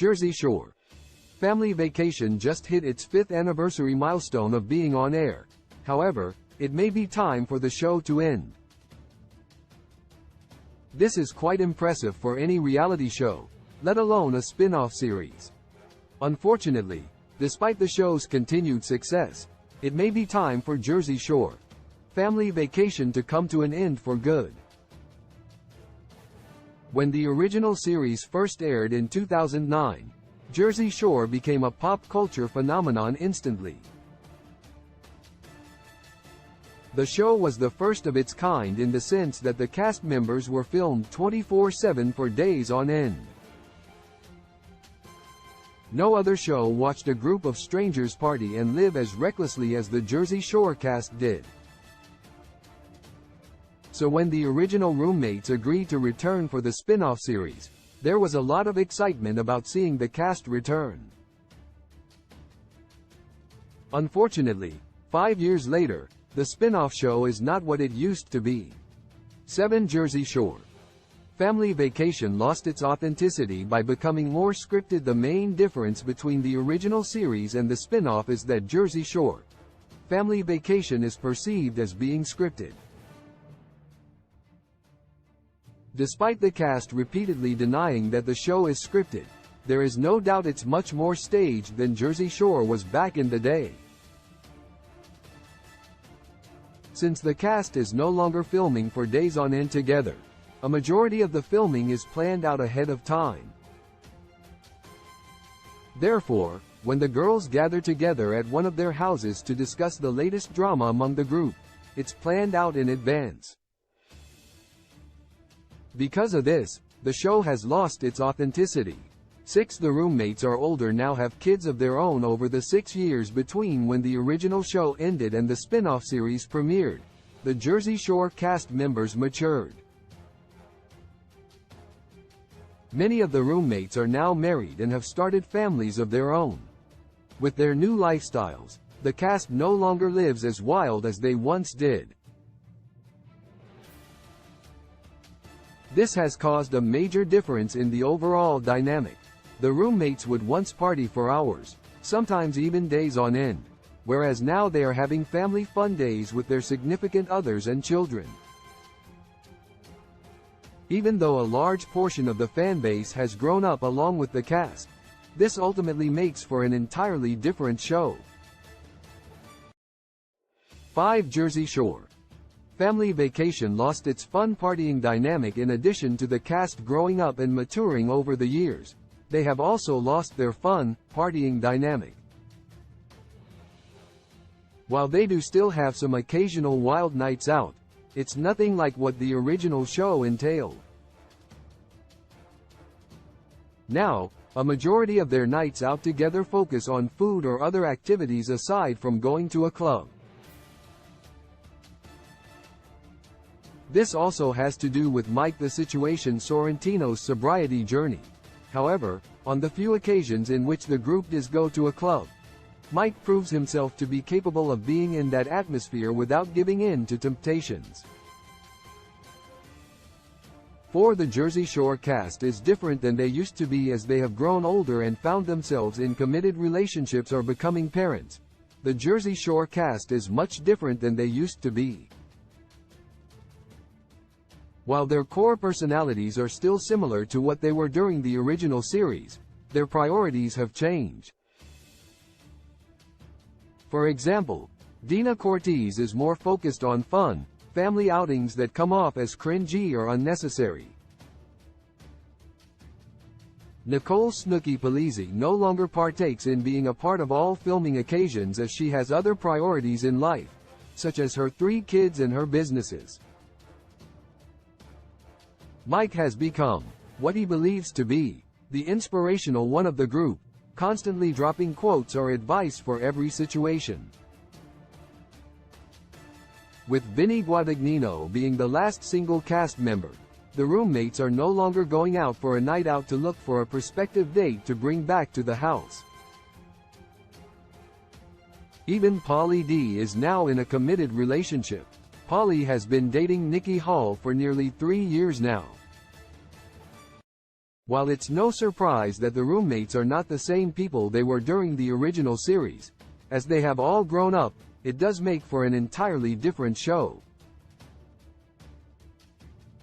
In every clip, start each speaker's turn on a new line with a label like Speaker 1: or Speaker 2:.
Speaker 1: Jersey Shore. Family Vacation just hit its 5th anniversary milestone of being on air. However, it may be time for the show to end. This is quite impressive for any reality show, let alone a spin-off series. Unfortunately, despite the show's continued success, it may be time for Jersey Shore. Family Vacation to come to an end for good. When the original series first aired in 2009, Jersey Shore became a pop culture phenomenon instantly. The show was the first of its kind in the sense that the cast members were filmed 24/7 for days on end. No other show watched a group of strangers party and live as recklessly as the Jersey Shore cast did. So when the original roommates agreed to return for the spin-off series, there was a lot of excitement about seeing the cast return. Unfortunately, 5 years later, the spin-off show is not what it used to be. 7. Jersey Shore. Family Vacation lost its authenticity by becoming more scripted. The main difference between the original series and the spin-off is that Jersey Shore. Family Vacation is perceived as being scripted. Despite the cast repeatedly denying that the show is scripted, there is no doubt it's much more staged than Jersey Shore was back in the day. Since the cast is no longer filming for days on end together, a majority of the filming is planned out ahead of time. Therefore, when the girls gather together at one of their houses to discuss the latest drama among the group, it's planned out in advance. Because of this, the show has lost its authenticity. 6. The roommates are older now, have kids of their own. Over the 6 years between when the original show ended and the spin-off series premiered, the Jersey Shore cast members matured. Many of the roommates are now married and have started families of their own. With their new lifestyles, the cast no longer lives as wild as they once did. This has caused a major difference in the overall dynamic. The roommates would once party for hours, sometimes even days on end, whereas now they are having family fun days with their significant others and children. Even though a large portion of the fan base has grown up along with the cast, this ultimately makes for an entirely different show. 5. Jersey Shore. Family Vacation lost its fun partying dynamic. In addition to the cast growing up and maturing over the years, they have also lost their fun, partying dynamic. While they do still have some occasional wild nights out, it's nothing like what the original show entailed. Now, a majority of their nights out together focus on food or other activities aside from going to a club. This also has to do with Mike the Situation Sorrentino's sobriety journey. However, on the few occasions in which the group does go to a club, Mike proves himself to be capable of being in that atmosphere without giving in to temptations. 4. The Jersey Shore cast is different than they used to be as they have grown older and found themselves in committed relationships or becoming parents. The Jersey Shore cast is much different than they used to be. While their core personalities are still similar to what they were during the original series, their priorities have changed. For example, Dina Cortez is more focused on fun, family outings that come off as cringy or unnecessary. Nicole Snooki Polizzi no longer partakes in being a part of all filming occasions as she has other priorities in life, such as her 3 kids and her businesses. Mike has become what he believes to be the inspirational one of the group, constantly dropping quotes or advice for every situation. With Vinny Guadagnino being the last single cast member, the roommates are no longer going out for a night out to look for a prospective date to bring back to the house. Even Pauly D is now in a committed relationship. Pauly has been dating Nikki Hall for nearly 3 years now. While it's no surprise that the roommates are not the same people they were during the original series, as they have all grown up, it does make for an entirely different show.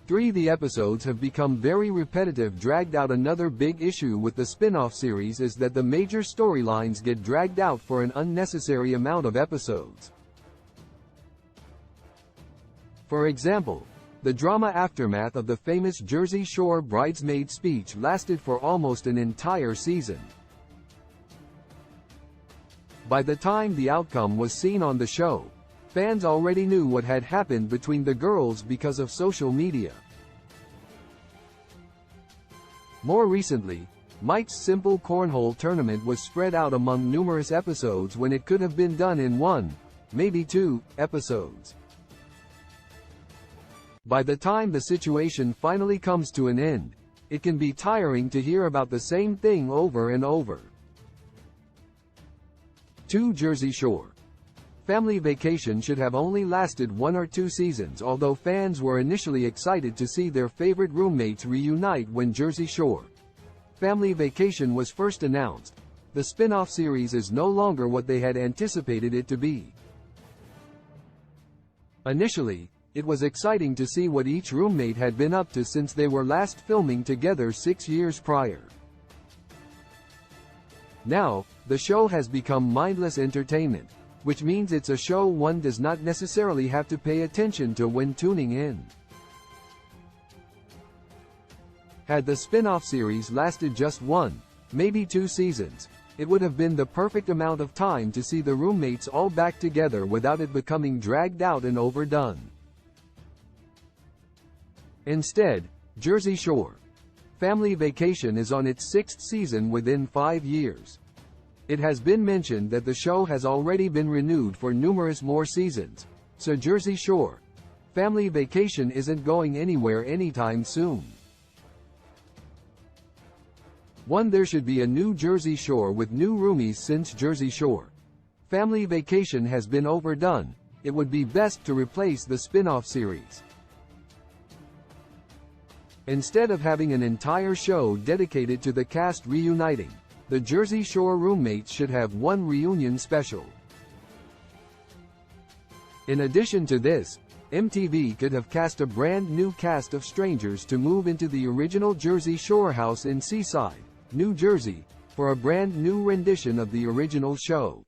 Speaker 1: 3. The episodes have become very repetitive, dragged out. Another big issue with the spin-off series is that the major storylines get dragged out for an unnecessary amount of episodes. For example, the drama aftermath of the famous Jersey Shore bridesmaid speech lasted for almost an entire season. By the time the outcome was seen on the show, fans already knew what had happened between the girls because of social media. More recently, Mike's Simple Cornhole tournament was spread out among numerous episodes when it could have been done in 1, maybe 2, episodes. By the time the situation finally comes to an end, it can be tiring to hear about the same thing over and over. 2. Jersey Shore. Family Vacation should have only lasted 1 or 2 seasons, although fans were initially excited to see their favorite roommates reunite when Jersey Shore Family Vacation was first announced. The spin-off series is no longer what they had anticipated it to be. Initially, it was exciting to see what each roommate had been up to since they were last filming together 6 years prior. Now, the show has become mindless entertainment, which means it's a show one does not necessarily have to pay attention to when tuning in. Had the spin-off series lasted just 1, maybe 2 seasons, it would have been the perfect amount of time to see the roommates all back together without it becoming dragged out and overdone. Instead, Jersey Shore Family Vacation is on its 6th season within 5 years. It has been mentioned that the show has already been renewed for numerous more seasons, so Jersey Shore Family Vacation isn't going anywhere anytime soon. 1. There should be a new Jersey Shore with new roomies. Since Jersey Shore Family Vacation has been overdone, it would be best to replace the spin-off series. Instead of having an entire show dedicated to the cast reuniting, the Jersey Shore roommates should have one reunion special. In addition to this, MTV could have cast a brand new cast of strangers to move into the original Jersey Shore house in Seaside, New Jersey, for a brand new rendition of the original show.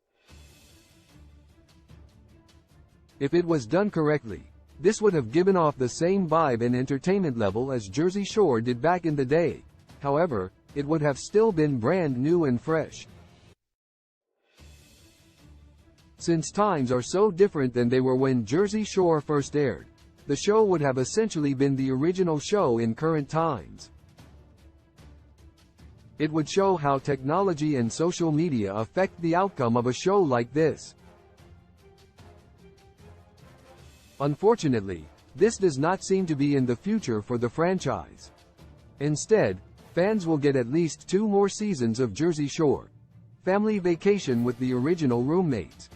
Speaker 1: If it was done correctly, this would have given off the same vibe and entertainment level as Jersey Shore did back in the day. However, it would have still been brand new and fresh. Since times are so different than they were when Jersey Shore first aired, the show would have essentially been the original show in current times. It would show how technology and social media affect the outcome of a show like this. Unfortunately, this does not seem to be in the future for the franchise. Instead, fans will get at least 2 more seasons of Jersey Shore Family Vacation with the original roommates.